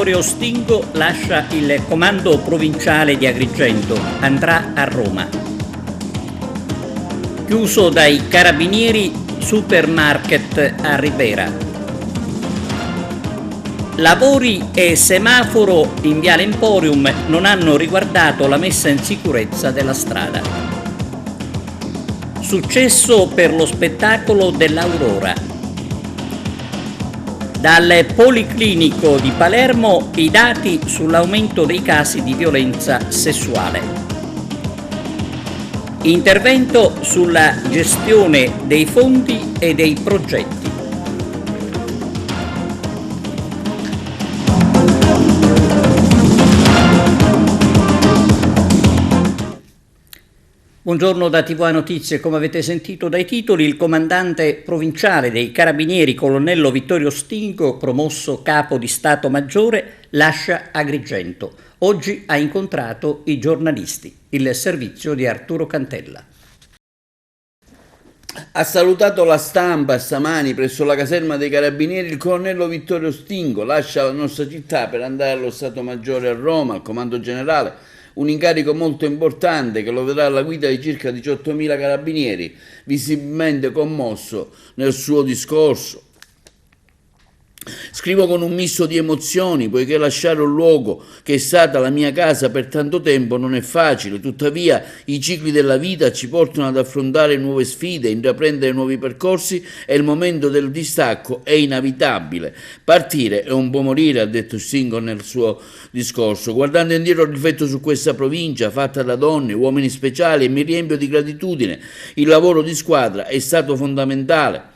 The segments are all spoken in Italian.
Vittorio Stingo lascia il comando provinciale di Agrigento, andrà a Roma. Chiuso dai carabinieri supermarket a Ribera. Lavori e semaforo in Viale Emporium non hanno riguardato la messa in sicurezza della strada. Successo per lo spettacolo dell'Aurora. Dal Policlinico di Palermo i dati sull'aumento dei casi di violenza sessuale. Intervento sulla gestione dei fondi e dei progetti. Buongiorno da TVA Notizie. Come avete sentito dai titoli, il comandante provinciale dei Carabinieri, colonnello Vittorio Stingo, promosso capo di Stato Maggiore, lascia Agrigento. Oggi ha incontrato i giornalisti. Il servizio di Arturo Cantella. Ha salutato la stampa stamani presso la caserma dei Carabinieri il colonnello Vittorio Stingo. Lascia la nostra città per andare allo Stato Maggiore a Roma, al Comando Generale. Un incarico molto importante che lo vedrà alla guida di circa 18.000 carabinieri, visibilmente commosso nel suo discorso. Scrivo con un misto di emozioni, poiché lasciare un luogo che è stata la mia casa per tanto tempo non è facile, tuttavia i cicli della vita ci portano ad affrontare nuove sfide, intraprendere nuovi percorsi e il momento del distacco è inevitabile. Partire è un po' morire, ha detto Stingo nel suo discorso. Guardando indietro rifletto su questa provincia fatta da donne, uomini speciali e mi riempio di gratitudine. Il lavoro di squadra è stato fondamentale.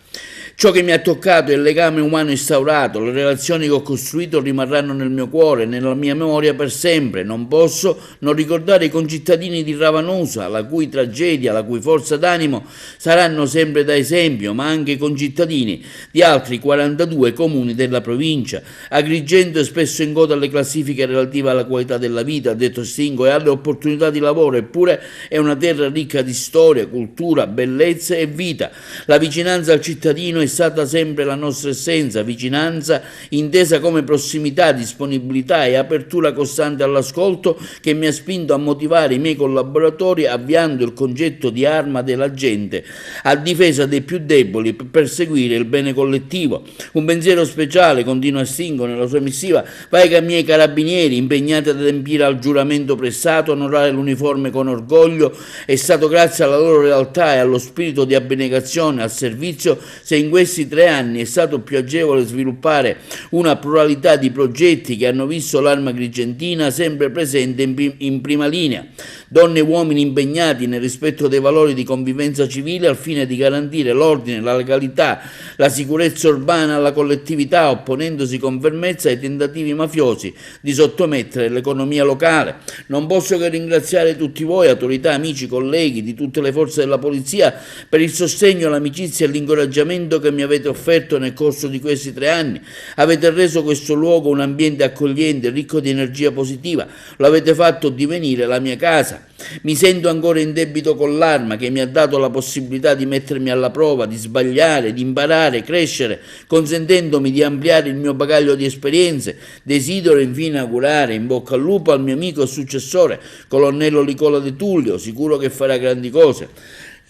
Ciò che mi ha toccato è il legame umano instaurato, le relazioni che ho costruito rimarranno nel mio cuore, nella mia memoria per sempre. Non posso non ricordare i concittadini di Ravanosa, la cui tragedia, la cui forza d'animo saranno sempre da esempio, ma anche i concittadini di altri 42 comuni della provincia. Agrigento è spesso in coda alle classifiche relative alla qualità della vita, ha detto Stingo, e alle opportunità di lavoro, eppure è una terra ricca di storia, cultura, bellezza e vita. La vicinanza al cittadino è stata sempre la nostra essenza, vicinanza intesa come prossimità, disponibilità e apertura costante all'ascolto che mi ha spinto a motivare i miei collaboratori avviando il concetto di arma della gente a difesa dei più deboli per perseguire il bene collettivo. Un pensiero speciale, continua Stingo nella sua missiva, va ai miei carabinieri impegnati ad adempiere al giuramento prestato, onorare l'uniforme con orgoglio. È stato grazie alla loro realtà e allo spirito di abnegazione al servizio se in questi 3 anni è stato più agevole sviluppare una pluralità di progetti che hanno visto l'Arma Agrigentina sempre presente in prima linea. Donne e uomini impegnati nel rispetto dei valori di convivenza civile al fine di garantire l'ordine, la legalità, la sicurezza urbana alla collettività, opponendosi con fermezza ai tentativi mafiosi di sottomettere l'economia locale. Non posso che ringraziare tutti voi, autorità, amici, colleghi di tutte le forze della polizia, per il sostegno, l'amicizia e l'incoraggiamento che mi avete offerto nel corso di questi 3 anni. Avete reso questo luogo un ambiente accogliente, ricco di energia positiva. Lo avete fatto divenire la mia casa. Mi sento ancora in debito con l'Arma che mi ha dato la possibilità di mettermi alla prova, di sbagliare, di imparare, crescere, consentendomi di ampliare il mio bagaglio di esperienze. Desidero infine augurare in bocca al lupo al mio amico e successore, colonnello Nicola De Tullio, sicuro che farà grandi cose.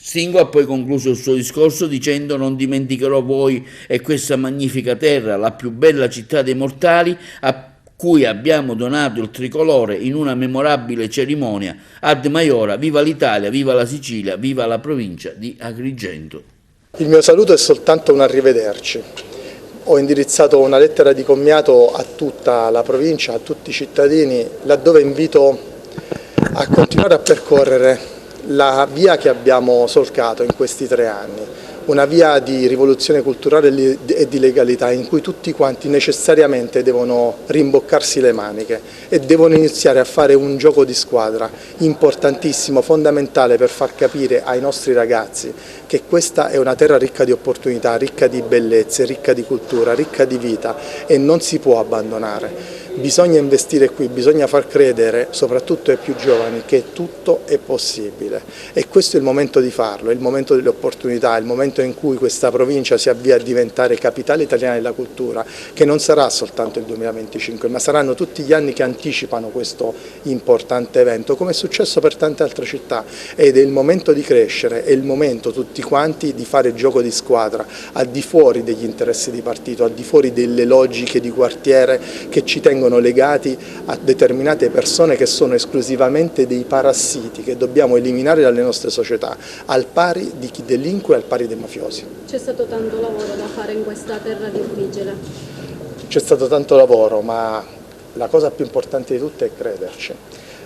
Stingo ha poi concluso il suo discorso dicendo: non dimenticherò voi e questa magnifica terra, la più bella città dei mortali, a cui abbiamo donato il tricolore in una memorabile cerimonia ad Maiora. Viva l'Italia, viva la Sicilia, viva la provincia di Agrigento. Il mio saluto è soltanto un arrivederci. Ho indirizzato una lettera di commiato a tutta la provincia, a tutti i cittadini, laddove invito a continuare a percorrere la via che abbiamo solcato in questi 3 anni, una via di rivoluzione culturale e di legalità in cui tutti quanti necessariamente devono rimboccarsi le maniche e devono iniziare a fare un gioco di squadra importantissimo, fondamentale per far capire ai nostri ragazzi che questa è una terra ricca di opportunità, ricca di bellezze, ricca di cultura, ricca di vita e non si può abbandonare. Bisogna investire qui, bisogna far credere, soprattutto ai più giovani, che tutto è possibile e questo è il momento di farlo, è il momento delle opportunità, è il momento in cui questa provincia si avvia a diventare capitale italiana della cultura, che non sarà soltanto il 2025, ma saranno tutti gli anni che anticipano questo importante evento, come è successo per tante altre città, ed è il momento di crescere, è il momento tutti quanti di fare gioco di squadra, al di fuori degli interessi di partito, al di fuori delle logiche di quartiere che ci tengono legati a determinate persone che sono esclusivamente dei parassiti che dobbiamo eliminare dalle nostre società, al pari di chi delinque e al pari dei mafiosi. C'è stato tanto lavoro da fare in questa terra difficile. C'è stato tanto lavoro, ma la cosa più importante di tutto è crederci.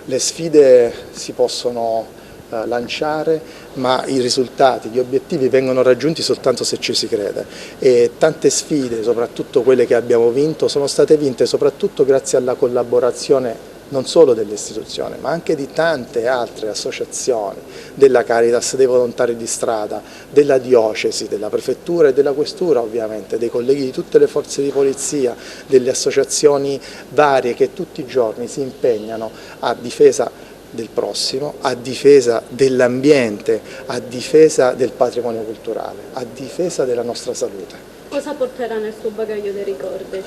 Le sfide si possono lanciare, ma i risultati, gli obiettivi vengono raggiunti soltanto se ci si crede e tante sfide, soprattutto quelle che abbiamo vinto, sono state vinte soprattutto grazie alla collaborazione non solo delle istituzioni, ma anche di tante altre associazioni, della Caritas, dei volontari di strada, della diocesi, della prefettura e della questura ovviamente, dei colleghi di tutte le forze di polizia, delle associazioni varie che tutti i giorni si impegnano a difesa del prossimo, a difesa dell'ambiente, a difesa del patrimonio culturale, a difesa della nostra salute. Cosa porterà nel suo bagaglio dei ricordi?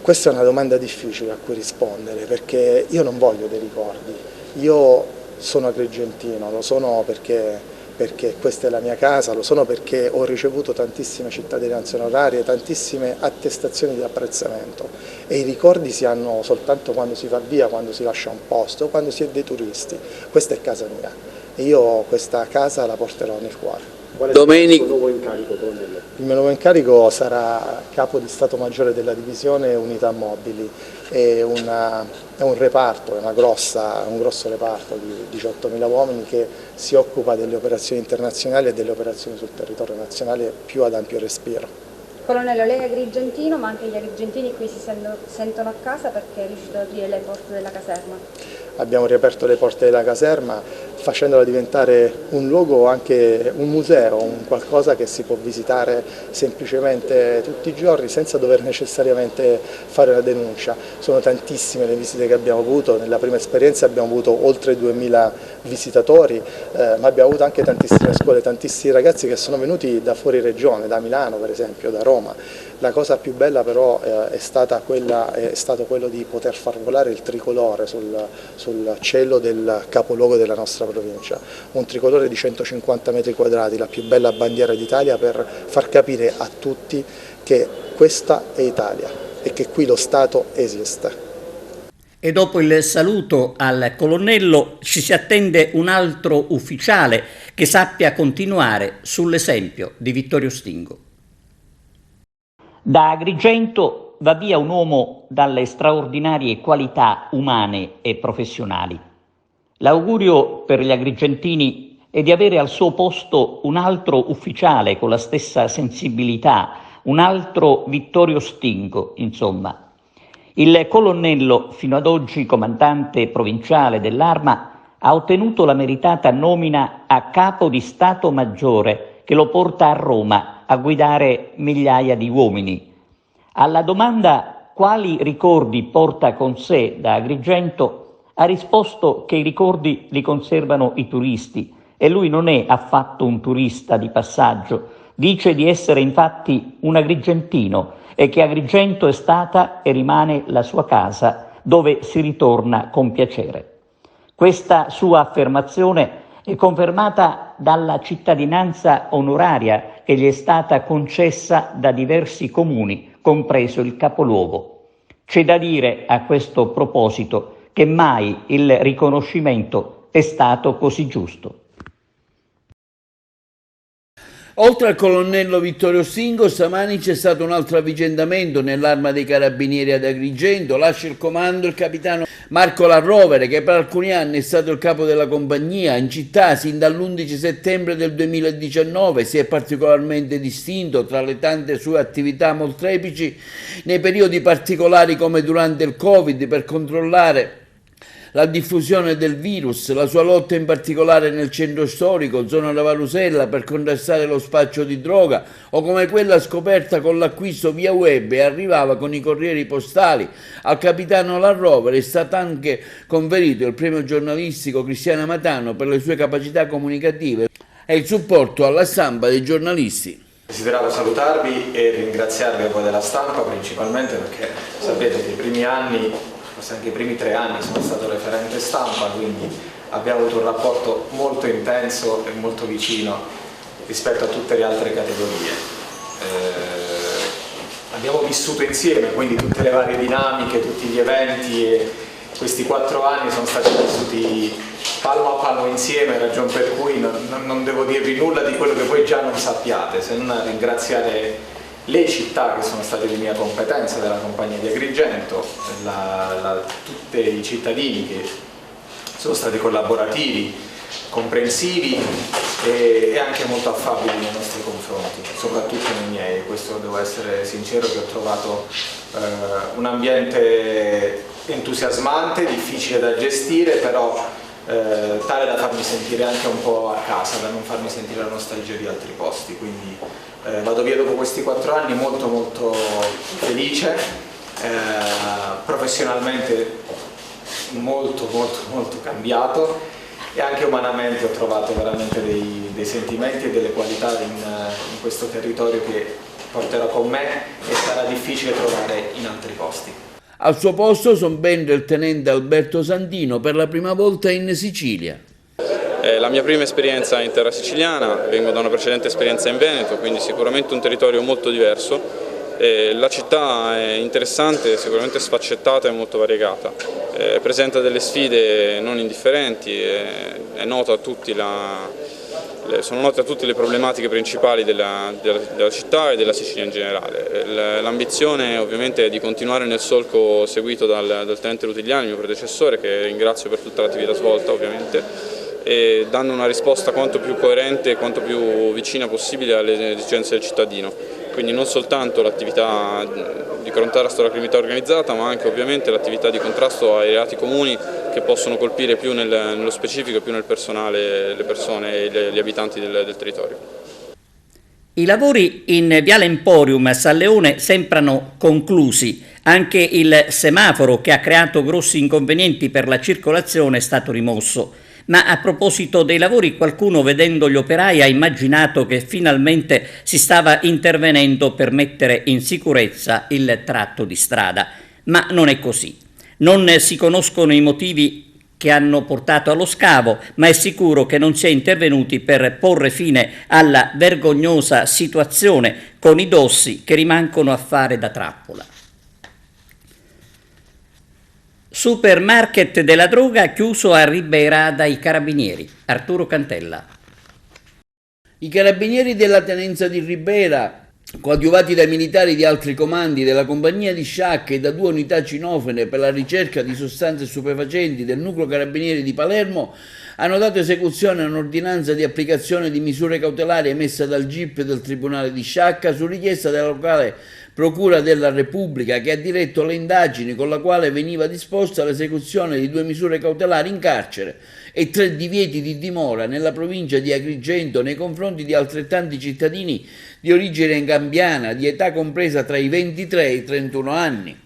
Questa è una domanda difficile a cui rispondere perché io non voglio dei ricordi, io sono agrigentino, lo sono perché questa è la mia casa, lo sono perché ho ricevuto tantissime cittadinanze onorarie, tantissime attestazioni di apprezzamento e i ricordi si hanno soltanto quando si va via, quando si lascia un posto o quando si è dei turisti. Questa è casa mia e io questa casa la porterò nel cuore. Domenico. Il nuovo incarico, colonnello? Il mio nuovo incarico sarà capo di Stato Maggiore della Divisione Unità Mobili, è un reparto, è un grosso reparto di 18.000 uomini che si occupa delle operazioni internazionali e delle operazioni sul territorio nazionale più ad ampio respiro. Colonnello, lei è agrigentino, ma anche gli agrigentini qui si sentono a casa perché è riuscito ad aprire le porte della caserma. Abbiamo riaperto le porte della caserma facendola diventare un luogo, anche un museo, un qualcosa che si può visitare semplicemente tutti i giorni senza dover necessariamente fare una denuncia. Sono tantissime le visite che abbiamo avuto, nella prima esperienza abbiamo avuto oltre 2.000 visitatori, ma abbiamo avuto anche tantissime scuole, tantissimi ragazzi che sono venuti da fuori regione, da Milano per esempio, da Roma. La cosa più bella però è stato quello di poter far volare il tricolore sul cielo del capoluogo della nostra provincia, un tricolore di 150 metri quadrati, la più bella bandiera d'Italia, per far capire a tutti che questa è Italia e che qui lo Stato esiste. E dopo il saluto al colonnello ci si attende un altro ufficiale che sappia continuare sull'esempio di Vittorio Stingo. Da Agrigento va via un uomo dalle straordinarie qualità umane e professionali. L'augurio per gli agrigentini è di avere al suo posto un altro ufficiale con la stessa sensibilità, un altro Vittorio Stingo, insomma. Il colonnello, fino ad oggi comandante provinciale dell'Arma, ha ottenuto la meritata nomina a capo di Stato Maggiore che lo porta a Roma a guidare migliaia di uomini. Alla domanda quali ricordi porta con sé da Agrigento, ha risposto che i ricordi li conservano i turisti e lui non è affatto un turista di passaggio. Dice di essere infatti un agrigentino e che Agrigento è stata e rimane la sua casa dove si ritorna con piacere. Questa sua affermazione è confermata dalla cittadinanza onoraria che gli è stata concessa da diversi comuni, compreso il capoluogo. C'è da dire a questo proposito che mai il riconoscimento è stato così giusto. Oltre al colonnello Vittorio Stingo, stamani c'è stato un altro avvicendamento nell'Arma dei Carabinieri ad Agrigento. Lascia il comando il capitano Marco Larrovere, che per alcuni anni è stato il capo della compagnia. In città, sin dall'11 settembre del 2019, si è particolarmente distinto tra le tante sue attività molteplici nei periodi particolari come durante il Covid per controllare la diffusione del virus, la sua lotta in particolare nel centro storico, zona da Varusella, per contrastare lo spaccio di droga, o come quella scoperta con l'acquisto via web e arrivava con i corrieri postali. Al capitano La Rover è stato anche conferito il premio giornalistico Cristiana Matano per le sue capacità comunicative e il supporto alla stampa dei giornalisti. Desideravo salutarvi e ringraziarvi a voi della stampa principalmente perché sapete che i primi anni, forse anche i primi 3 anni, sono stato referente stampa, quindi abbiamo avuto un rapporto molto intenso e molto vicino rispetto a tutte le altre categorie. Abbiamo vissuto insieme, quindi tutte le varie dinamiche, tutti gli eventi, e questi 4 anni sono stati vissuti palmo a palmo insieme, ragion per cui non devo dirvi nulla di quello che voi già non sappiate, se non ringraziare le città che sono state di mia competenza, della compagnia di Agrigento, tutti i cittadini che sono stati collaborativi, comprensivi e anche molto affabili nei nostri confronti, soprattutto nei miei. Questo devo essere sincero, che ho trovato un ambiente entusiasmante, difficile da gestire, però tale da farmi sentire anche un po' a casa, da non farmi sentire la nostalgia di altri posti. Quindi vado via dopo questi 4 anni molto molto felice, professionalmente molto cambiato, e anche umanamente ho trovato veramente dei sentimenti e delle qualità in questo territorio che porterò con me e sarà difficile trovare in altri posti. Al suo posto sombentra il tenente Alberto Santino, per la prima volta in Sicilia. È la mia prima esperienza in terra siciliana, vengo da una precedente esperienza in Veneto, quindi sicuramente un territorio molto diverso. La città è interessante, sicuramente sfaccettata e molto variegata, presenta delle sfide non indifferenti, è nota a tutti sono note a tutte le problematiche principali della città e della Sicilia in generale. L'ambizione ovviamente è di continuare nel solco seguito dal tenente Rutigliani, mio predecessore, che ringrazio per tutta l'attività svolta ovviamente, e dando una risposta quanto più coerente e quanto più vicina possibile alle esigenze del cittadino. Quindi non soltanto l'attività di contrasto alla criminalità organizzata, ma anche ovviamente l'attività di contrasto ai reati comuni che possono colpire più nello specifico e più nel personale le persone e gli abitanti del territorio. I lavori in Viale Emporium a San Leone sembrano conclusi. Anche il semaforo, che ha creato grossi inconvenienti per la circolazione, è stato rimosso. Ma a proposito dei lavori, qualcuno, vedendo gli operai, ha immaginato che finalmente si stava intervenendo per mettere in sicurezza il tratto di strada. Ma non è così. Non si conoscono i motivi che hanno portato allo scavo, ma è sicuro che non si è intervenuti per porre fine alla vergognosa situazione con i dossi che rimangono a fare da trappola. Supermarket della droga chiuso a Ribera dai carabinieri. Arturo Cantella. I carabinieri della tenenza di Ribera, coadiuvati dai militari di altri comandi della compagnia di Sciacca e da 2 unità cinofene per la ricerca di sostanze stupefacenti del nucleo carabinieri di Palermo, hanno dato esecuzione a un'ordinanza di applicazione di misure cautelari emessa dal GIP del Tribunale di Sciacca su richiesta della locale Procura della Repubblica, che ha diretto le indagini con la quale veniva disposta l'esecuzione di 2 misure cautelari in carcere e 3 divieti di dimora nella provincia di Agrigento nei confronti di altrettanti cittadini di origine gambiana di età compresa tra i 23 e i 31 anni.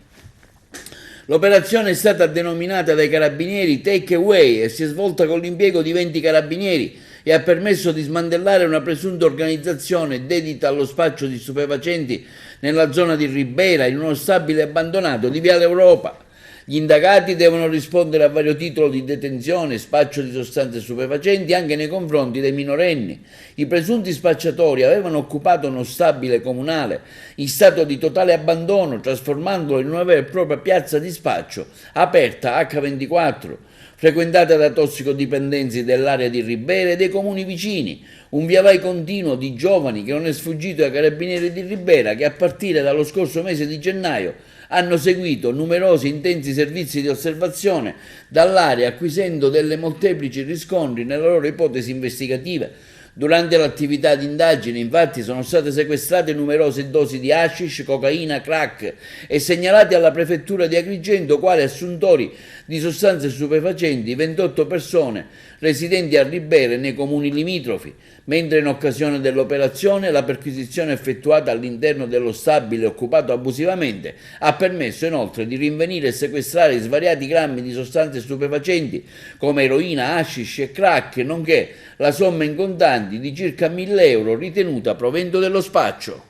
L'operazione è stata denominata dai carabinieri Take Away e si è svolta con l'impiego di 20 carabinieri e ha permesso di smantellare una presunta organizzazione dedita allo spaccio di stupefacenti nella zona di Ribera, in uno stabile abbandonato di Viale Europa. Gli indagati devono rispondere a vario titolo di detenzione e spaccio di sostanze stupefacenti anche nei confronti dei minorenni. I presunti spacciatori avevano occupato uno stabile comunale in stato di totale abbandono, trasformandolo in una vera e propria piazza di spaccio aperta H24, frequentata da tossicodipendenti dell'area di Ribera e dei comuni vicini, un via vai continuo di giovani che non è sfuggito ai carabinieri di Ribera, che a partire dallo scorso mese di gennaio hanno seguito numerosi intensi servizi di osservazione dall'area, acquisendo delle molteplici riscontri nelle loro ipotesi investigative. Durante l'attività di indagine, infatti, sono state sequestrate numerose dosi di hashish, cocaina, crack e segnalati alla prefettura di Agrigento quali assuntori di sostanze stupefacenti 28 persone residenti a Ribera e nei comuni limitrofi, mentre in occasione dell'operazione la perquisizione effettuata all'interno dello stabile occupato abusivamente ha permesso inoltre di rinvenire e sequestrare svariati grammi di sostanze stupefacenti come eroina, hashish e crack, nonché la somma in contanti di circa 1.000 euro ritenuta provento dello spaccio.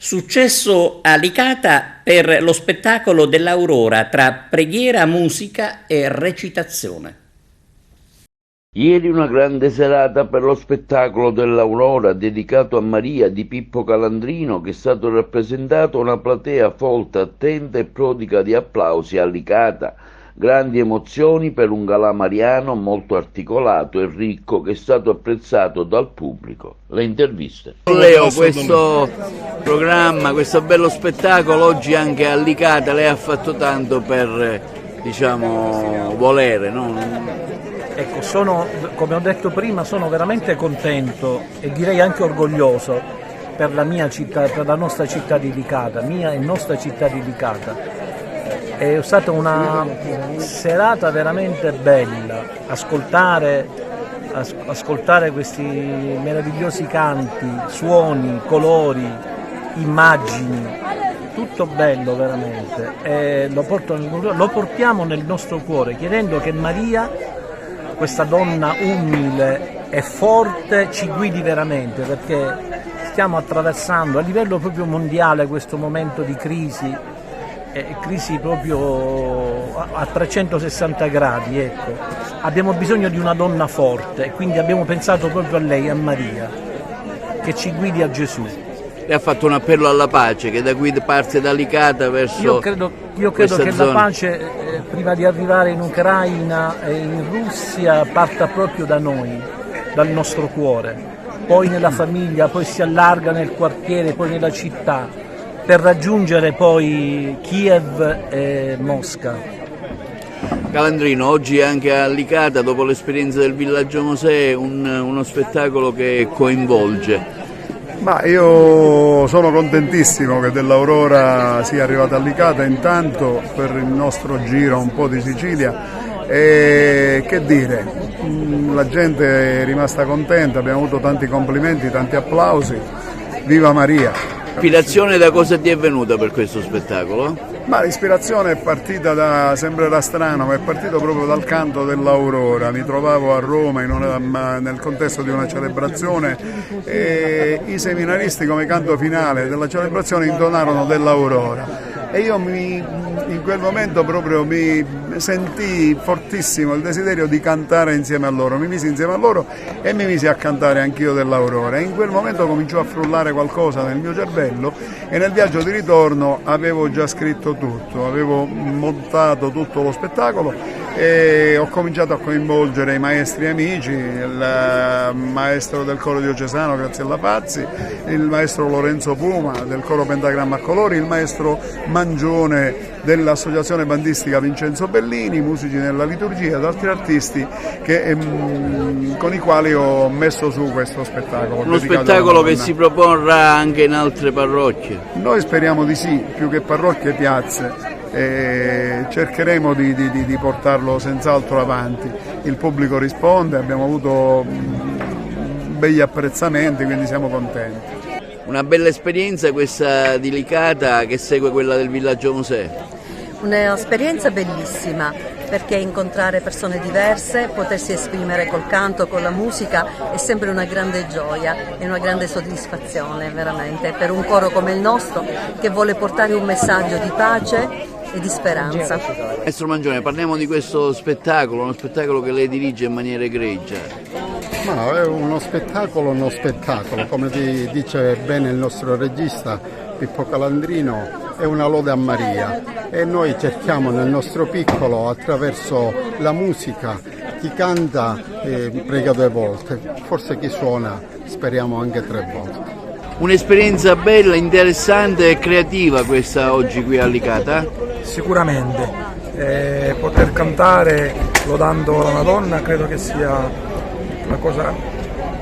Successo a Licata per lo spettacolo dell'Aurora tra preghiera, musica e recitazione. Ieri una grande serata per lo spettacolo dell'Aurora dedicato a Maria di Pippo Calandrino, che è stato rappresentato una platea folta, attenta e prodiga di applausi a Licata. Grandi emozioni per un galà mariano molto articolato e ricco che è stato apprezzato dal pubblico. Le interviste. Leo, questo programma, questo bello spettacolo oggi anche a Licata, lei ha fatto tanto per, diciamo, volere, no? Ecco, come ho detto prima, sono veramente contento e direi anche orgoglioso per la mia città, per la nostra città di Licata, mia e nostra città di Licata. È stata una serata veramente bella, ascoltare questi meravigliosi canti, suoni, colori, immagini, tutto bello veramente. E lo portiamo nel nostro cuore, chiedendo che Maria, questa donna umile e forte, ci guidi veramente, perché stiamo attraversando a livello proprio mondiale questo momento di crisi proprio a 360 gradi, ecco. Abbiamo bisogno di una donna forte e quindi abbiamo pensato proprio a lei, a Maria, che ci guidi a Gesù. Lei ha fatto un appello alla pace che da qui parte da Licata verso... Io credo che zona. La pace, prima di arrivare in Ucraina e in Russia, parta proprio da noi, dal nostro cuore, poi nella famiglia, poi si allarga nel quartiere, poi nella città, per raggiungere poi Kiev e Mosca. Calandrino, oggi anche a Licata, dopo l'esperienza del Villaggio Mosè, uno spettacolo che coinvolge. Ma io sono contentissimo che dell'Aurora sia arrivata a Licata, intanto per il nostro giro un po' di Sicilia, e che dire, la gente è rimasta contenta, abbiamo avuto tanti complimenti, tanti applausi, viva Maria! L'ispirazione da cosa ti è venuta per questo spettacolo? Ma l'ispirazione è partita sembrerà strano, ma è partito proprio dal canto dell'Aurora. Mi trovavo a Roma nel contesto di una celebrazione e i seminaristi come canto finale della celebrazione intonarono dell'Aurora. E io in quel momento proprio mi sentii fortissimo il desiderio di cantare insieme a loro, mi misi insieme a loro e mi misi a cantare anch'io dell'Aurora. E in quel momento cominciò a frullare qualcosa nel mio cervello e nel viaggio di ritorno avevo già scritto tutto, avevo montato tutto lo spettacolo e ho cominciato a coinvolgere i maestri amici, il maestro del coro diocesano Graziella Pazzi, il maestro Lorenzo Puma del coro Pentagramma a Colori, il maestro Mangione dell'associazione bandistica Vincenzo Bellini, musici nella liturgia ed altri artisti con i quali ho messo su questo spettacolo. Uno spettacolo che si proporrà anche in altre parrocchie? Noi speriamo di sì, più che parrocchie, piazze. E cercheremo di portarlo senz'altro avanti. Il pubblico risponde, abbiamo avuto begli apprezzamenti, quindi siamo contenti. Una bella esperienza questa di Licata che segue quella del Villaggio Mosè. Un'esperienza bellissima, perché incontrare persone diverse, potersi esprimere col canto, con la musica è sempre una grande gioia e una grande soddisfazione veramente per un coro come il nostro che vuole portare un messaggio di pace e di speranza. Maestro Mangione, parliamo di questo spettacolo, uno spettacolo che lei dirige in maniera egregia. Ma è uno spettacolo, come dice bene il nostro regista Pippo Calandrino, è una lode a Maria e noi cerchiamo nel nostro piccolo, attraverso la musica, chi canta prega 2 volte, forse chi suona speriamo anche 3 volte. Un'esperienza bella, interessante e creativa questa oggi qui a Licata? Sicuramente, poter cantare lodando la Madonna credo che sia la cosa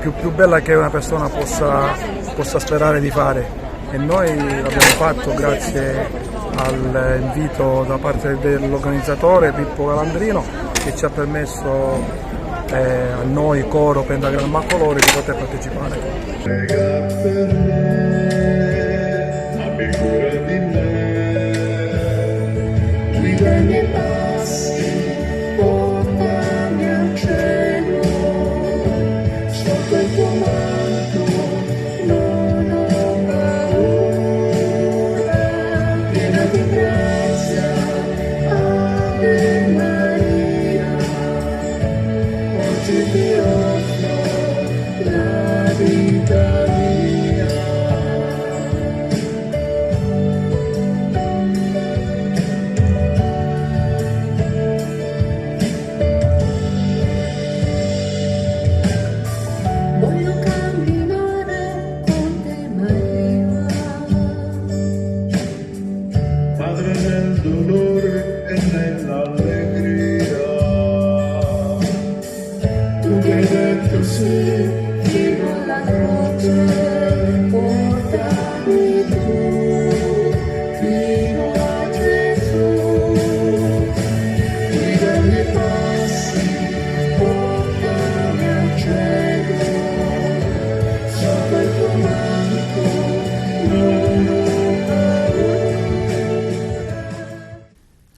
più bella che una persona possa sperare di fare e noi l'abbiamo fatto grazie all'invito da parte dell'organizzatore Pippo Calandrino, che ci ha permesso a noi coro Pentagramma Colori di poter partecipare.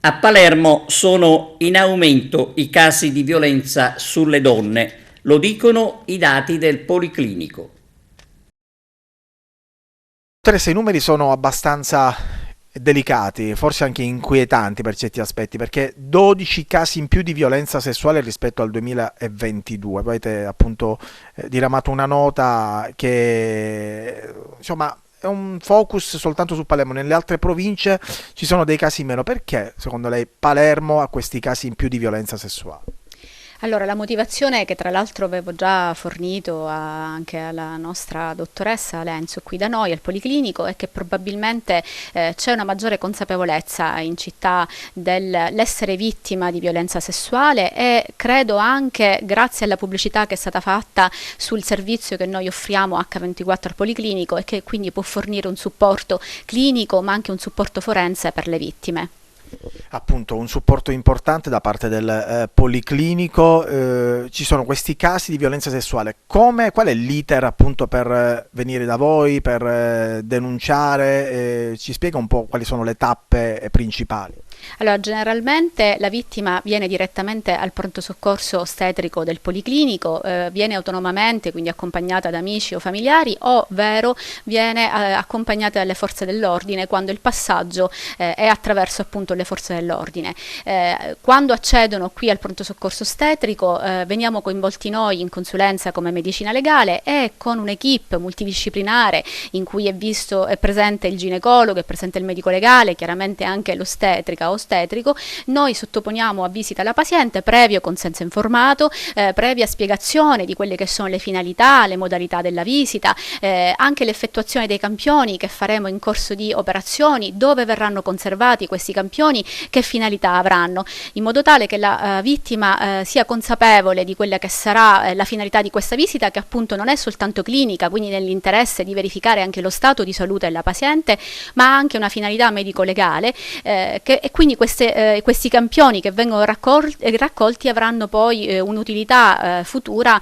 A Palermo sono in aumento i casi di violenza sulle donne, lo dicono i dati del Policlinico. Teresa, i numeri sono abbastanza delicati, forse anche inquietanti per certi aspetti, perché 12 casi in più di violenza sessuale rispetto al 2022. Poi avete appunto diramato una nota che insomma è un focus soltanto su Palermo, nelle altre province ci sono dei casi in meno. Perché secondo lei Palermo ha questi casi in più di violenza sessuale? Allora, la motivazione, che tra l'altro avevo già fornito anche alla nostra dottoressa Lenzo qui da noi al Policlinico, è che probabilmente c'è una maggiore consapevolezza in città dell'essere vittima di violenza sessuale, e credo anche grazie alla pubblicità che è stata fatta sul servizio che noi offriamo H24 al Policlinico, e che quindi può fornire un supporto clinico ma anche un supporto forense per le vittime. Appunto, un supporto importante da parte del Policlinico. Ci sono questi casi di violenza sessuale. Qual è l'iter appunto per venire da voi, per denunciare? Ci spiega un po' quali sono le tappe principali? Allora, generalmente la vittima viene direttamente al pronto soccorso ostetrico del Policlinico, viene autonomamente, quindi accompagnata da amici o familiari, ovvero viene accompagnata dalle forze dell'ordine quando il passaggio è attraverso appunto le forze dell'ordine. Quando accedono qui al pronto soccorso ostetrico veniamo coinvolti noi in consulenza come medicina legale, e con un'equipe multidisciplinare in cui è presente il ginecologo, è presente il medico legale, chiaramente anche l'ostetrica ostetrico. Noi sottoponiamo a visita la paziente previo consenso informato, previa spiegazione di quelle che sono le finalità, le modalità della visita, anche l'effettuazione dei campioni che faremo in corso di operazioni, dove verranno conservati questi campioni, che finalità avranno, in modo tale che la vittima sia consapevole di quella che sarà la finalità di questa visita, che appunto non è soltanto clinica, quindi nell'interesse di verificare anche lo stato di salute della paziente, ma anche una finalità medico-legale, e quindi questi campioni che vengono raccolti avranno poi un'utilità futura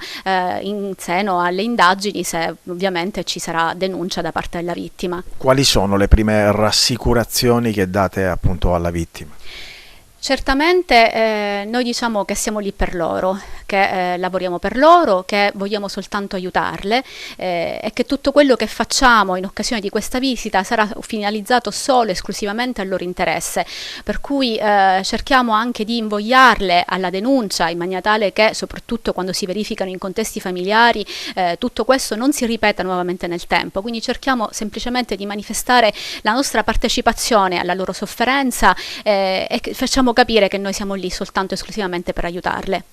in seno alle indagini, se ovviamente ci sarà denuncia da parte della vittima. Quali sono le prime rassicurazioni che date appunto alla vittima? Certamente noi diciamo che siamo lì per loro, che lavoriamo per loro, che vogliamo soltanto aiutarle, e che tutto quello che facciamo in occasione di questa visita sarà finalizzato solo e esclusivamente al loro interesse, per cui cerchiamo anche di invogliarle alla denuncia, in maniera tale che soprattutto quando si verificano in contesti familiari tutto questo non si ripeta nuovamente nel tempo. Quindi cerchiamo semplicemente di manifestare la nostra partecipazione alla loro sofferenza, e facciamo capire che noi siamo lì soltanto esclusivamente per aiutarle.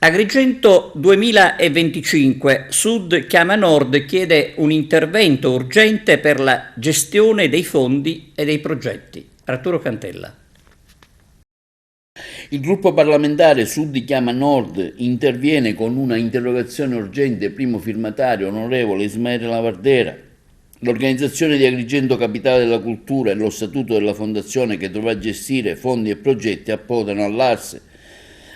Agrigento 2025, Sud chiama Nord, chiede un intervento urgente per la gestione dei fondi e dei progetti. Arturo Cantella. Il gruppo parlamentare Sud chiama Nord interviene con una interrogazione urgente, primo firmatario onorevole Ismaele Lavardera, L'organizzazione di Agrigento Capitale della Cultura e lo statuto della fondazione che dovrà gestire fondi e progetti appodano all'Arse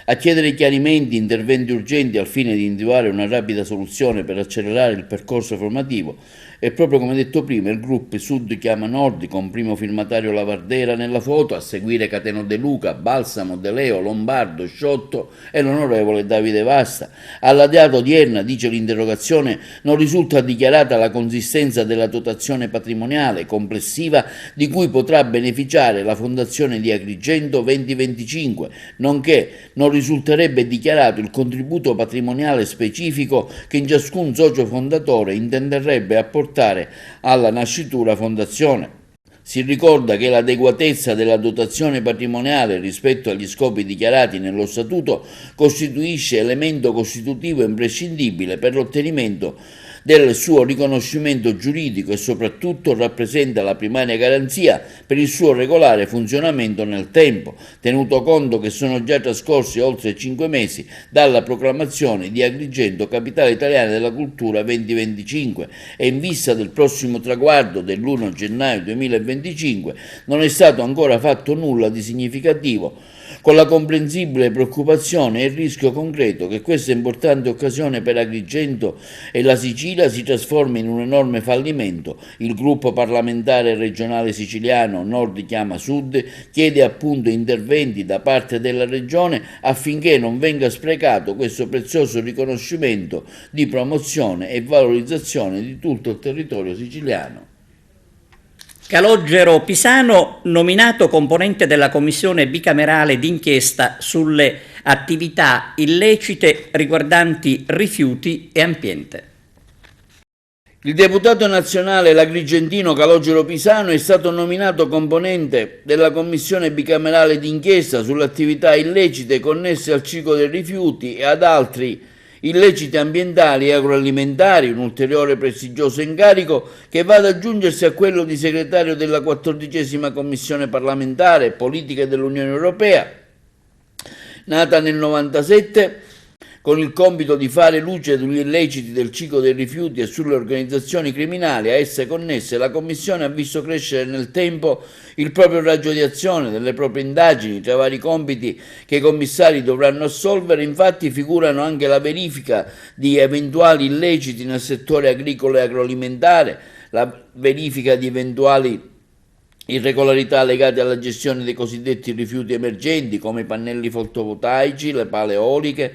a chiedere chiarimenti, interventi urgenti al fine di individuare una rapida soluzione per accelerare il percorso formativo. E proprio come detto prima, il gruppo Sud chiama Nord, con primo firmatario Lavardera nella foto, a seguire Cateno De Luca, Balsamo, De Leo, Lombardo, Sciotto e l'onorevole Davide Vasta. Alla data odierna, dice l'interrogazione, non risulta dichiarata la consistenza della dotazione patrimoniale complessiva di cui potrà beneficiare la Fondazione di Agrigento 2025, nonché non risulterebbe dichiarato il contributo patrimoniale specifico che in ciascun socio fondatore intenderebbe apportare alla nascitura fondazione. Si ricorda che l'adeguatezza della dotazione patrimoniale rispetto agli scopi dichiarati nello statuto costituisce elemento costitutivo imprescindibile per l'ottenimento del suo riconoscimento giuridico e soprattutto rappresenta la primaria garanzia per il suo regolare funzionamento nel tempo, tenuto conto che sono già trascorsi oltre 5 mesi dalla proclamazione di Agrigento Capitale Italiana della Cultura 2025 e in vista del prossimo traguardo dell'1 gennaio 2025 non è stato ancora fatto nulla di significativo, con la comprensibile preoccupazione e il rischio concreto che questa importante occasione per Agrigento e la Sicilia si trasformi in un enorme fallimento. Il gruppo parlamentare regionale siciliano Nord chiama Sud chiede appunto interventi da parte della Regione affinché non venga sprecato questo prezioso riconoscimento di promozione e valorizzazione di tutto il territorio siciliano. Calogero Pisano, nominato componente della commissione bicamerale d'inchiesta sulle attività illecite riguardanti rifiuti e ambiente. Il deputato nazionale l'agrigentino Calogero Pisano è stato nominato componente della commissione bicamerale d'inchiesta sulle attività illecite connesse al ciclo dei rifiuti e ad altri illeciti ambientali e agroalimentari, un ulteriore prestigioso incarico che va ad aggiungersi a quello di segretario della 14ª Commissione parlamentare Politiche dell'Unione Europea, nata nel 1997, con il compito di fare luce sugli illeciti del ciclo dei rifiuti e sulle organizzazioni criminali a esse connesse. La Commissione ha visto crescere nel tempo il proprio raggio di azione delle proprie indagini. Tra i vari compiti che i commissari dovranno assolvere, infatti, figurano anche la verifica di eventuali illeciti nel settore agricolo e agroalimentare, la verifica di eventuali irregolarità legate alla gestione dei cosiddetti rifiuti emergenti come i pannelli fotovoltaici, le pale eoliche,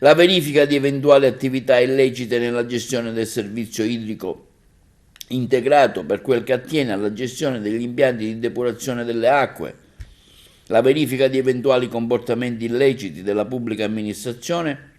la verifica di eventuali attività illecite nella gestione del servizio idrico integrato per quel che attiene alla gestione degli impianti di depurazione delle acque, la verifica di eventuali comportamenti illeciti della pubblica amministrazione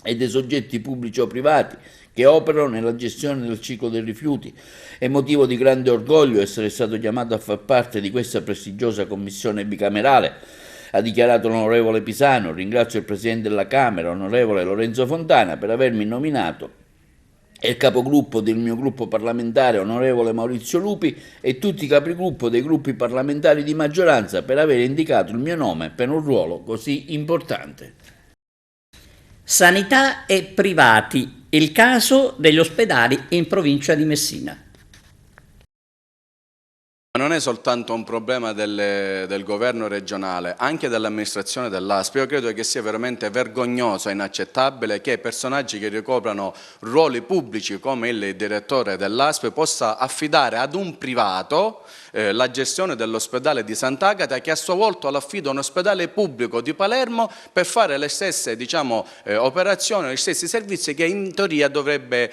e dei soggetti pubblici o privati che operano nella gestione del ciclo dei rifiuti. È motivo di grande orgoglio essere stato chiamato a far parte di questa prestigiosa commissione bicamerale, ha dichiarato l'onorevole Pisano. Ringrazio il Presidente della Camera, onorevole Lorenzo Fontana, per avermi nominato e il capogruppo del mio gruppo parlamentare, onorevole Maurizio Lupi, e tutti i capigruppo dei gruppi parlamentari di maggioranza per aver indicato il mio nome per un ruolo così importante. Sanità e privati, il caso degli ospedali in provincia di Messina. Non è soltanto un problema del governo regionale, anche dell'amministrazione dell'ASP. Io credo che sia veramente vergognoso e inaccettabile che personaggi che ricoprono ruoli pubblici come il direttore dell'ASP possa affidare ad un privato la gestione dell'ospedale di Sant'Agata, che a sua volta l'affida a un ospedale pubblico di Palermo per fare le stesse operazioni, gli stessi servizi che in teoria dovrebbe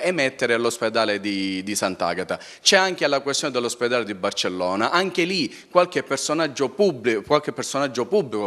emettere l'ospedale di Sant'Agata. C'è anche la questione dell'ospedale di Barcellona, anche lì qualche personaggio pubblico,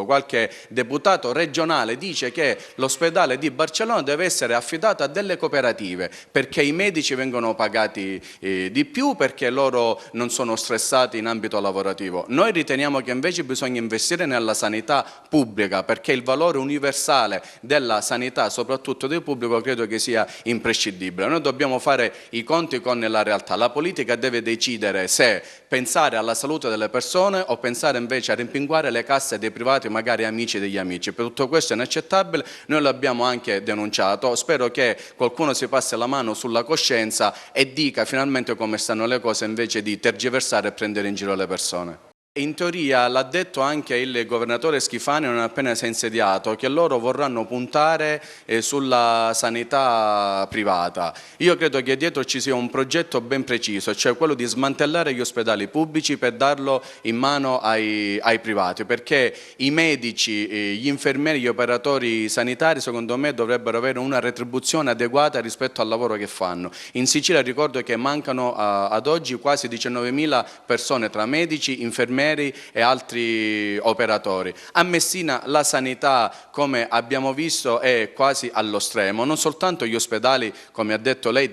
qualche deputato regionale dice che l'ospedale di Barcellona deve essere affidato a delle cooperative perché i medici vengono pagati di più, perché loro non sono stressati in ambito lavorativo. Noi riteniamo che invece bisogna investire nella sanità pubblica, perché il valore universale della sanità, soprattutto del pubblico, credo che sia imprescindibile. Noi dobbiamo fare i conti con la realtà. La politica deve decidere se se pensare alla salute delle persone o pensare invece a rimpinguare le casse dei privati, magari amici degli amici. Per tutto questo è inaccettabile, noi l'abbiamo anche denunciato, spero che qualcuno si passi la mano sulla coscienza e dica finalmente come stanno le cose invece di tergiversare e prendere in giro le persone. In teoria l'ha detto anche il governatore Schifani non appena si è insediato, che loro vorranno puntare sulla sanità privata. Io credo che dietro ci sia un progetto ben preciso, cioè quello di smantellare gli ospedali pubblici per darlo in mano ai privati, perché i medici, gli infermieri, gli operatori sanitari secondo me dovrebbero avere una retribuzione adeguata rispetto al lavoro che fanno. In Sicilia ricordo che mancano ad oggi quasi 19.000 persone tra medici, infermieri e altri operatori. A Messina la sanità, come abbiamo visto, è quasi allo stremo, non soltanto gli ospedali, come ha detto lei,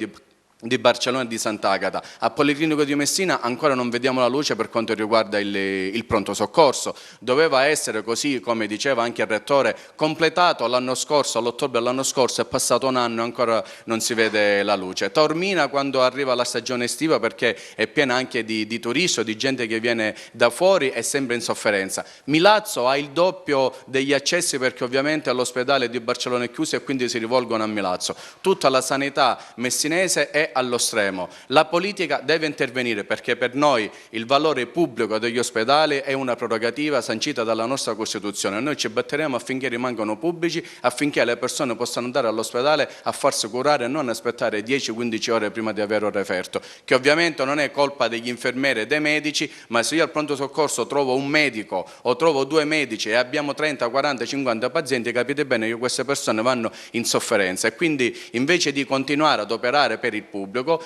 di Barcellona e di Sant'Agata. A Policlinico di Messina ancora non vediamo la luce per quanto riguarda il pronto soccorso. Doveva essere, così come diceva anche il Rettore, completato l'anno scorso, all'ottobre dell'anno scorso, è passato un anno e ancora non si vede la luce. Taormina, quando arriva la stagione estiva, perché è piena anche di turisti, di gente che viene da fuori, è sempre in sofferenza. Milazzo ha il doppio degli accessi perché ovviamente l'ospedale di Barcellona è chiuso e quindi si rivolgono a Milazzo. Tutta la sanità messinese è allo stremo. La politica deve intervenire perché per noi il valore pubblico degli ospedali è una prerogativa sancita dalla nostra Costituzione. Noi ci batteremo affinché rimangano pubblici, affinché le persone possano andare all'ospedale a farsi curare e non aspettare 10-15 ore prima di avere un referto, che ovviamente non è colpa degli infermieri e dei medici, ma se io al pronto soccorso trovo un medico o trovo 2 medici e abbiamo 30, 40, 50 pazienti, capite bene che queste persone vanno in sofferenza e quindi invece di continuare ad operare per il pubblico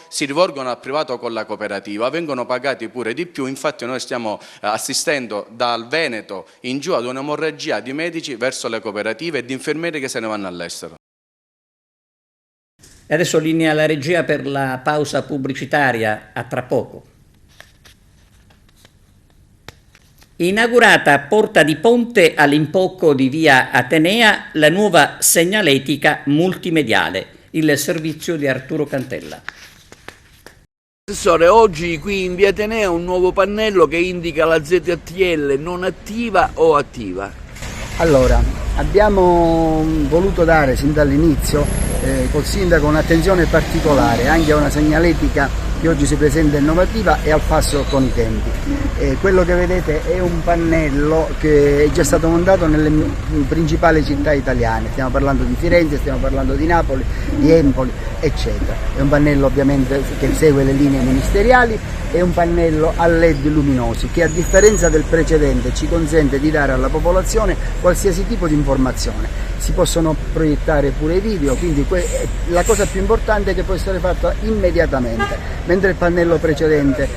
si rivolgono al privato con la cooperativa, vengono pagati pure di più. Infatti noi stiamo assistendo dal Veneto in giù ad un'emorragia di medici verso le cooperative e di infermieri che se ne vanno all'estero. E adesso linea la regia per la pausa pubblicitaria, a tra poco. Inaugurata a Porta di Ponte all'impocco di via Atenea la nuova segnaletica multimediale, il servizio di Arturo Cantella. Assessore, oggi qui in via Atenea un nuovo pannello che indica la ZTL non attiva o attiva. Allora, abbiamo voluto dare sin dall'inizio col sindaco un'attenzione particolare anche a una segnaletica che oggi si presenta innovativa e al passo con i tempi. Quello che vedete è un pannello che è già stato montato nelle principali città italiane, stiamo parlando di Firenze, stiamo parlando di Napoli, di Empoli, eccetera. È un pannello ovviamente che segue le linee ministeriali, è un pannello a LED luminosi che a differenza del precedente ci consente di dare alla popolazione qualsiasi tipo di informazione. Si possono proiettare pure i video, quindi la cosa più importante è che può essere fatta immediatamente, mentre il pannello precedente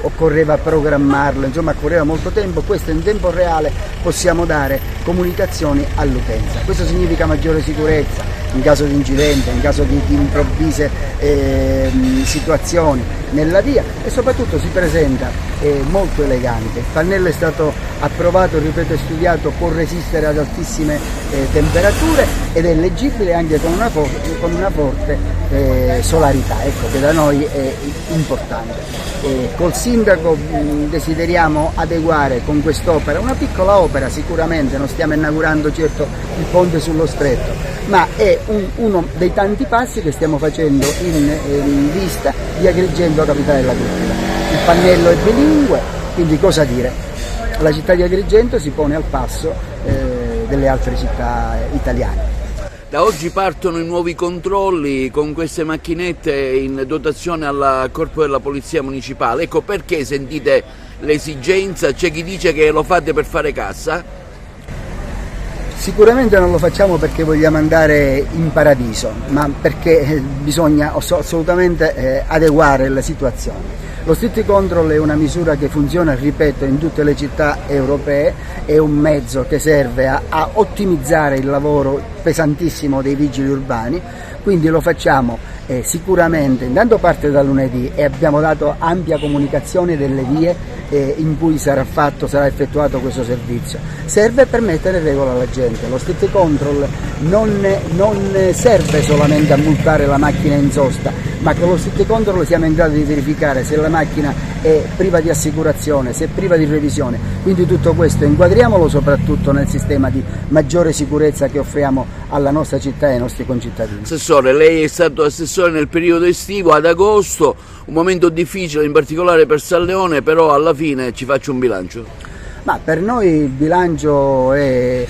occorreva programmarlo, insomma occorreva molto tempo. Questo in tempo reale possiamo dare comunicazioni all'utenza. Questo significa maggiore sicurezza in caso di incidente, in caso di improvvise situazioni nella via e soprattutto si presenta molto elegante. Il pannello è stato approvato, ripeto, e studiato, può resistere ad altissime temperature ed è leggibile anche con una forte solarità, ecco, che da noi è importante. Col sindaco desideriamo adeguare con quest'opera, una piccola opera sicuramente, non stiamo inaugurando certo il ponte sullo stretto, ma è uno dei tanti passi che stiamo facendo in vista di Agrigento, capitale della cultura. Il pannello è bilingue, quindi cosa dire? La città di Agrigento si pone al passo delle altre città italiane. Da oggi partono i nuovi controlli con queste macchinette in dotazione al Corpo della Polizia Municipale. Ecco perché sentite l'esigenza, c'è chi dice che lo fate per fare cassa? Sicuramente non lo facciamo perché vogliamo andare in paradiso, ma perché bisogna assolutamente adeguare la situazione. Lo street control è una misura che funziona, ripeto, in tutte le città europee, è un mezzo che serve a ottimizzare il lavoro pesantissimo dei vigili urbani, quindi lo facciamo sicuramente, intanto parte da lunedì e abbiamo dato ampia comunicazione delle vie in cui sarà effettuato questo servizio. Serve per mettere in regola la gente. Lo street control non serve solamente a multare la macchina in sosta, ma con lo street control siamo in grado di verificare se la macchina è priva di assicurazione, se è priva di revisione. Quindi tutto questo inquadriamolo soprattutto nel sistema di maggiore sicurezza che offriamo alla nostra città e ai nostri concittadini. Assessore, lei è stato assessore nel periodo estivo, ad agosto, un momento difficile in particolare per San Leone, però alla fine ci faccio un bilancio. Ma per noi il bilancio è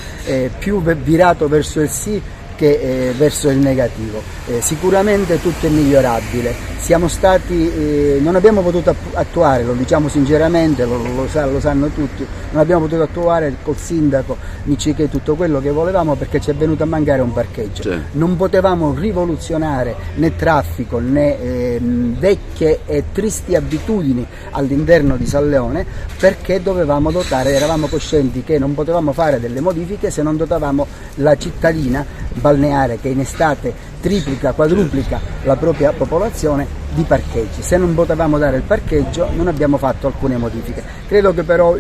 più virato verso il sì che verso il negativo. Sicuramente tutto è migliorabile. Non abbiamo potuto attuare, lo diciamo sinceramente, lo sanno tutti, non abbiamo potuto attuare col sindaco Miccichè tutto quello che volevamo perché ci è venuto a mancare un parcheggio. Sì. Non potevamo rivoluzionare né traffico né vecchie e tristi abitudini all'interno di San Leone perché eravamo coscienti che non potevamo fare delle modifiche se non dotavamo la cittadina balneare che in estate triplica, quadruplica la propria popolazione di parcheggi. Se non potevamo dare il parcheggio non abbiamo fatto alcune modifiche. Credo che però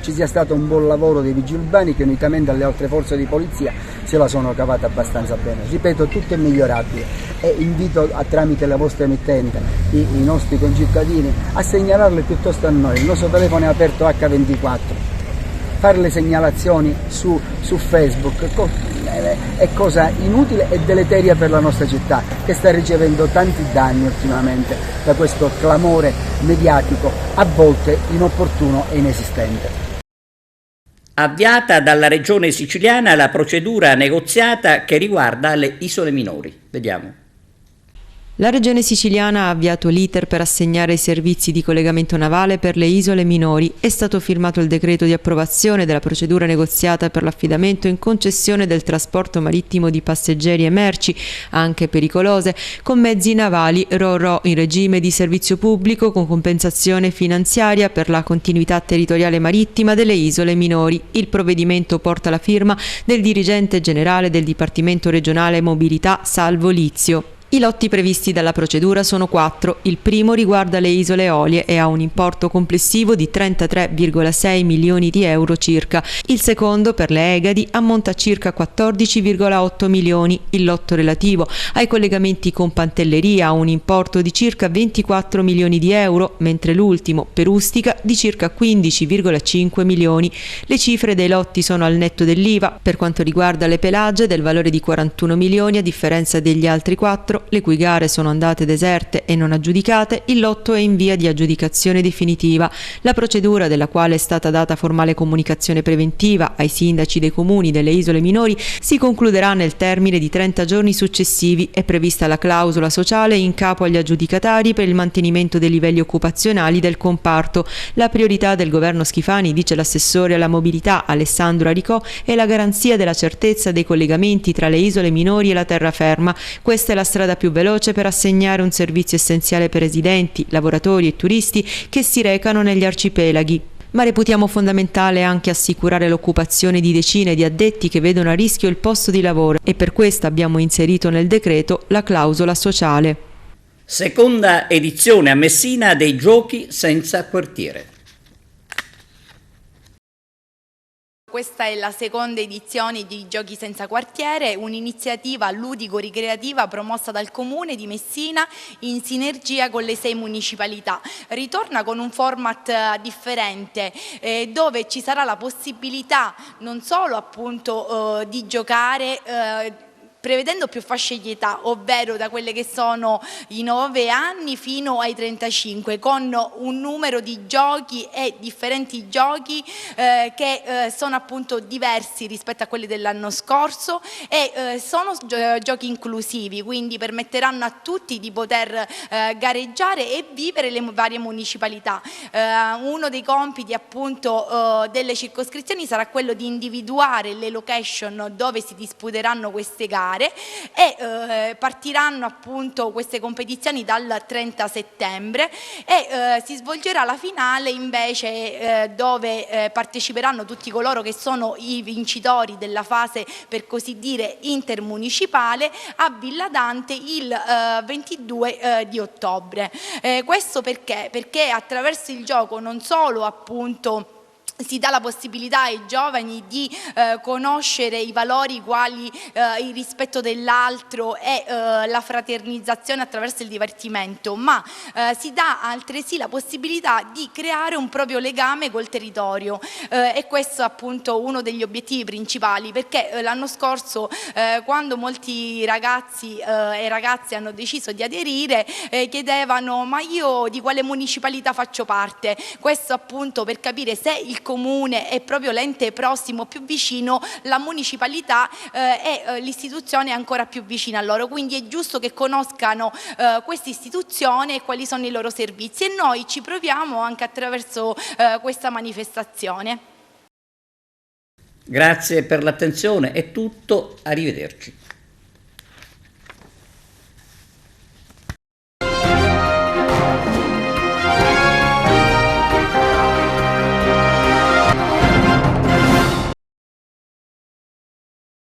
ci sia stato un buon lavoro dei vigili urbani che unitamente alle altre forze di polizia se la sono cavata abbastanza bene. Ripeto, tutto è migliorabile e invito tramite la vostra emittente i nostri concittadini a segnalarle piuttosto a noi. Il nostro telefono è aperto H24. Fare le segnalazioni su Facebook è cosa inutile e deleteria per la nostra città che sta ricevendo tanti danni ultimamente da questo clamore mediatico a volte inopportuno e inesistente. Avviata dalla regione siciliana la procedura negoziata che riguarda le isole minori. Vediamo. La Regione siciliana ha avviato l'iter per assegnare i servizi di collegamento navale per le isole minori. È stato firmato il decreto di approvazione della procedura negoziata per l'affidamento in concessione del trasporto marittimo di passeggeri e merci, anche pericolose, con mezzi navali RO-RO in regime di servizio pubblico con compensazione finanziaria per la continuità territoriale marittima delle isole minori. Il provvedimento porta la firma del dirigente generale del Dipartimento regionale Mobilità Salvo Lizio. I lotti previsti dalla procedura sono 4. Il primo riguarda le isole Eolie e ha un importo complessivo di 33,6 milioni di euro circa. Il secondo, per le Egadi, ammonta a circa 14,8 milioni. Il lotto relativo ai collegamenti con Pantelleria ha un importo di circa 24 milioni di euro, mentre l'ultimo, per Ustica, di circa 15,5 milioni. Le cifre dei lotti sono al netto dell'IVA. Per quanto riguarda le Pelagie, del valore di 41 milioni, a differenza degli altri 4, le cui gare sono andate deserte e non aggiudicate, il lotto è in via di aggiudicazione definitiva. La procedura, della quale è stata data formale comunicazione preventiva ai sindaci dei comuni delle isole minori, si concluderà nel termine di 30 giorni successivi. È prevista la clausola sociale in capo agli aggiudicatari per il mantenimento dei livelli occupazionali del comparto. La priorità del governo Schifani, dice l'assessore alla mobilità Alessandro Aricò, è la garanzia della certezza dei collegamenti tra le isole minori e la terraferma. Questa è la strada più veloce per assegnare un servizio essenziale per residenti, lavoratori e turisti che si recano negli arcipelaghi. Ma reputiamo fondamentale anche assicurare l'occupazione di decine di addetti che vedono a rischio il posto di lavoro e per questo abbiamo inserito nel decreto la clausola sociale. Seconda edizione a Messina dei Giochi senza quartiere. Questa è la seconda edizione di Giochi senza quartiere, un'iniziativa ludico-ricreativa promossa dal Comune di Messina in sinergia con le 6 municipalità. Ritorna con un format differente dove ci sarà la possibilità non solo appunto di giocare prevedendo più fasce di età, ovvero da quelle che sono i 9 anni fino ai 35, con un numero di giochi e differenti giochi che sono appunto diversi rispetto a quelli dell'anno scorso e sono giochi inclusivi, quindi permetteranno a tutti di poter gareggiare e vivere le varie municipalità. Uno dei compiti appunto delle circoscrizioni sarà quello di individuare le location dove si disputeranno queste gare partecipare e partiranno appunto queste competizioni dal 30 settembre e si svolgerà la finale invece dove parteciperanno tutti coloro che sono i vincitori della fase per così dire intermunicipale a Villa Dante il 22 di ottobre. Questo perché? Perché attraverso il gioco non solo appunto si dà la possibilità ai giovani di conoscere i valori quali il rispetto dell'altro e la fraternizzazione attraverso il divertimento, ma si dà altresì la possibilità di creare un proprio legame col territorio e questo è appunto uno degli obiettivi principali, perché l'anno scorso quando molti ragazzi e ragazze hanno deciso di aderire chiedevano: ma io di quale municipalità faccio parte? Questo appunto per capire se il comune è proprio l'ente prossimo più vicino, la municipalità è l'istituzione ancora più vicina a loro, quindi è giusto che conoscano questa istituzione e quali sono i loro servizi, e noi ci proviamo anche attraverso questa manifestazione. Grazie per l'attenzione, è tutto, arrivederci.